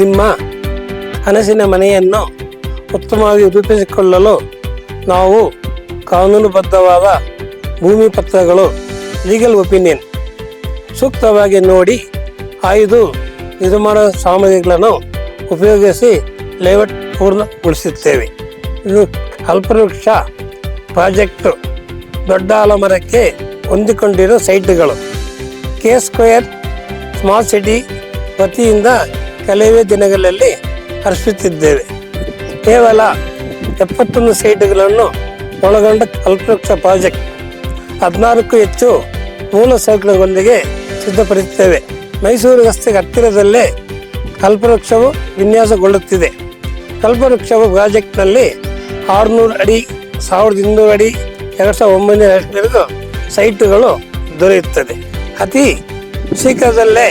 ನಿಮ್ಮ ಕನಸಿನ ಮನೆಯನ್ನು ಉತ್ತಮವಾಗಿ ರೂಪಿಸಿಕೊಳ್ಳಲು ನಾವು ಕಾನೂನುಬದ್ಧವಾದ ಭೂಮಿ ಪತ್ರಗಳು, ಲೀಗಲ್ ಒಪಿನಿಯನ್ ಸೂಕ್ತವಾಗಿ ನೋಡಿ ಆಯ್ದು ನಿರ್ಮಾಣ ಸಾಮಗ್ರಿಗಳನ್ನು ಉಪಯೋಗಿಸಿ ಲೇಔಟ್ ಪೂರ್ಣಗೊಳಿಸುತ್ತೇವೆ. ಇದು ಕಲ್ಪವೃಕ್ಷ ಪ್ರಾಜೆಕ್ಟು ದೊಡ್ಡ ಆಲಮರಕ್ಕೆ ಹೊಂದಿಕೊಂಡಿರೋ ಸೈಟ್ಗಳು. ಕೆ ಸ್ಕ್ವೇರ್ ಸ್ಮಾರ್ಟ್ ಸಿಟಿ ವತಿಯಿಂದ ಕೆಲವೇ ದಿನಗಳಲ್ಲಿ ಹರ್ಷಿಸುತ್ತಿದ್ದೇವೆ. ಕೇವಲ 71 ಸೈಟ್ಗಳನ್ನು ಒಳಗೊಂಡ ಕಲ್ಪವೃಕ್ಷ ಪ್ರಾಜೆಕ್ಟ್ 16ಕ್ಕೂ ಹೆಚ್ಚು ಮೂಲ ಸೌಕರ್ಯಗಳೊಂದಿಗೆ ಸಿದ್ಧಪಡಿಸುತ್ತೇವೆ. ಮೈಸೂರು ರಸ್ತೆಗೆ ಹತ್ತಿರದಲ್ಲೇ ಕಲ್ಪವೃಕ್ಷವು ವಿನ್ಯಾಸಗೊಳ್ಳುತ್ತಿದೆ. ಕಲ್ಪವೃಕ್ಷವು ಪ್ರಾಜೆಕ್ಟ್ನಲ್ಲಿ 600 ಅಡಿ, 1200 ಅಡಿ, 2900 ಅಡಿವರೆಗೂ ಸೈಟುಗಳು ದೊರೆಯುತ್ತದೆ. ಅತಿ ಶೀಘ್ರದಲ್ಲೇ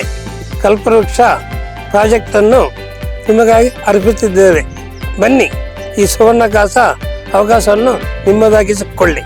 ಕಲ್ಪವೃಕ್ಷ ಪ್ರಾಜೆಕ್ಟನ್ನು ನಿಮಗಾಗಿ ಅರ್ಪಿಸುತ್ತಿದ್ದೇವೆ. ಬನ್ನಿ, ಈ ಸುವರ್ಣಾವಕಾಶವನ್ನು ನಿಮ್ಮದಾಗಿಸಿಕೊಳ್ಳಿ.